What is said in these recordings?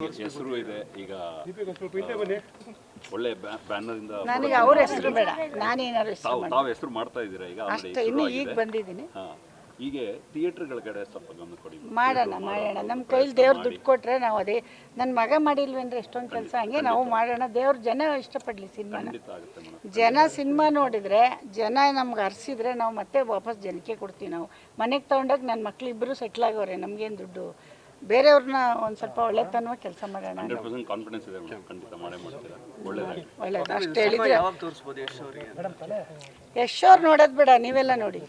ಹೆಸರು ಇದೆ ಈಗ ಒಳ್ಳೆ ಬ್ಯಾನರ್ ಇಂದ ನನಗೆ ಅವ್ರ ಹೆಸರು ಬೇಡ, ನಾನೇನಾದ್ರು ತಾವು ಹೆಸರು ಮಾಡ್ತಾ ಇದ್ದೀರಾ ಈಗ ಅಷ್ಟೇ. ಇನ್ನು ಈಗ ಬಂದಿದ್ದೀನಿ. ಹೀಗೆ ಥಿಯೇಟರ್ಗಳ ಕಡೆ ಸ್ವಲ್ಪ ಗಮನ ಕೊಡಿ. ಮಾಡೋಣ ನಮ್ಮ ಕೈಲಿ ದೇವ್ರು ದುಡ್ಡು ಕೊಟ್ಟರೆ ನಾವು ಅದೇ. ನನ್ನ ಮಗ ಮಾಡಿಲ್ವೇಂದ್ರೆ ಎಷ್ಟೊಂದು ಕೆಲಸ, ಹಂಗೆ ನಾವು ಮಾಡೋಣ. ದೇವ್ರು ಜನ ಇಷ್ಟಪಡಲಿ ಸಿನಿಮಾನ. ಜನ ಸಿನಿಮಾ ನೋಡಿದರೆ, ಜನ ನಮ್ಗೆ ಹರಿಸಿದ್ರೆ ನಾವು ಮತ್ತೆ ವಾಪಸ್ ಜನಕ್ಕೆ ಕೊಡ್ತೀವಿ. ನಾವು ಮನೆಗೆ ತೊಗೊಂಡೋಗಿ ನನ್ನ ಮಕ್ಳು ಇಬ್ಬರು ಸೆಟ್ಲ್ ಆಗೋರೆ, ನಮಗೇನು ದುಡ್ಡು. ಬೇರೆಯವ್ರನ್ನ ಒಂದು ಸ್ವಲ್ಪ ಒಳ್ಳೆತನವ ಕೆಲಸ ಮಾಡೋಣ. 100% ಕಾನ್ಫಿಡೆನ್ಸ್ ಇದೆ ಮೇಡಮ್, ಖಂಡಿತ ಮಾಡೇ ಮಾಡ್ತೀರಾ. ಒಳ್ಳೇದು ಅಷ್ಟು ಹೇಳಿದ್ರೆ ಯಶ್ ಅವ್ರು ನೋಡೋದು ಬೇಡ, ನೀವೆಲ್ಲ ನೋಡಿ.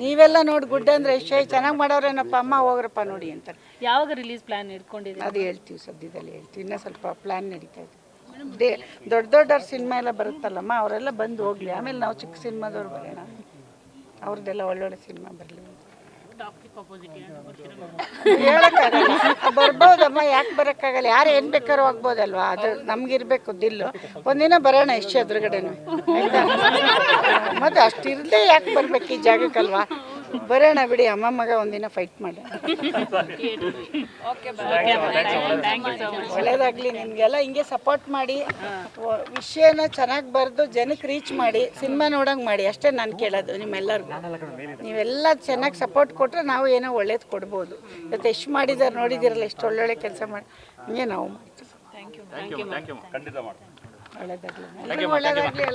ನೀವೆಲ್ಲ ನೋಡಿ ಗುಡ್ ಅಂದರೆ ಯಶ್ ಚೆನ್ನಾಗಿ ಮಾಡೋರೇನಪ್ಪ ಅಮ್ಮ ಹೋಗ್ರಪ್ಪ ನೋಡಿ ಅಂತಾರೆ. ಯಾವಾಗ ರಿಲೀಸ್ ಪ್ಲಾನ್ ಇಟ್ಕೊಂಡಿದ್ದೀವಿ? ಅದು ಹೇಳ್ತೀವಿ, ಸದ್ಯದಲ್ಲಿ ಹೇಳ್ತೀವಿ. ಇನ್ನೂ ಸ್ವಲ್ಪ ಪ್ಲ್ಯಾನ್ ನಡೀತಾ ಇದೆ. ದೊಡ್ಡವ್ರ ಸಿನಿಮಾ ಎಲ್ಲ ಬರುತ್ತಲ್ಲಮ್ಮ, ಅವರೆಲ್ಲ ಬಂದು ಹೋಗಲಿ, ಆಮೇಲೆ ನಾವು ಚಿಕ್ಕ ಸಿನಿಮಾದವ್ರು ಬರೋಣ. ಅವ್ರದ್ದೆಲ್ಲ ಒಳ್ಳೊಳ್ಳೆ ಸಿನಿಮಾ ಬರಲಿ. ಹೇಳೋಕ್ಕಾಗಲ್ಲ, ಬರ್ಬೋದಮ್ಮ, ಯಾಕೆ ಬರೋಕ್ಕಾಗಲ್ಲ? ಯಾರು ಏನು ಬೇಕಾದ್ರೂ ಆಗ್ಬೋದಲ್ವಾ? ಅದು ನಮಗಿರ್ಬೇಕು ದಿಲ್ಲು. ಒಂದಿನ ಬರೋಣ ಎಷ್ಟು ಎದುರುಗಡೆನೂ, ಆಯಿತಾ? ಮತ್ತು ಅಷ್ಟಿರದೆ ಯಾಕೆ ಬರ್ಬೇಕು ಈ ಜಾಗಕ್ಕಲ್ವಾ? ಬರೋಣ ಬಿಡಿ, ಅಮ್ಮ ಮಗ ಒಂದಿನ ಫೈಟ್ ಮಾಡಿ. ಒಳ್ಳೇದಾಗಲಿ ನಿಮಗೆಲ್ಲ. ಹಿಂಗೆ ಸಪೋರ್ಟ್ ಮಾಡಿ, ವಿಷಯನ ಚೆನ್ನಾಗಿ ಬರೆದು ಜನಕ್ಕೆ ರೀಚ್ ಮಾಡಿ, ಸಿನಿಮಾ ನೋಡೋಂಗೆ ಮಾಡಿ. ಅಷ್ಟೇ ನಾನು ಕೇಳೋದು ನಿಮ್ಮೆಲ್ಲರಿಗೂ. ನೀವೆಲ್ಲ ಚೆನ್ನಾಗಿ ಸಪೋರ್ಟ್ ಕೊಟ್ಟರೆ ನಾವು ಏನೋ ಒಳ್ಳೇದು ಕೊಡ್ಬೋದು. ಇವತ್ತು ಎಷ್ಟು ಮಾಡಿದ್ದಾರೆ ನೋಡಿದ್ದೀರಲ್ಲ, ಎಷ್ಟು ಒಳ್ಳೊಳ್ಳೆ ಕೆಲಸ ಮಾಡಿ. ಹಂಗೆ ನಾವು ಮಾಡ್ತೀವಿ. ಖಂಡಿತ ಮಾಡ್ತೀವಿ. ಒಳ್ಳೇದಾಗಲಿ, ಒಳ್ಳೇದಾಗಲಿ.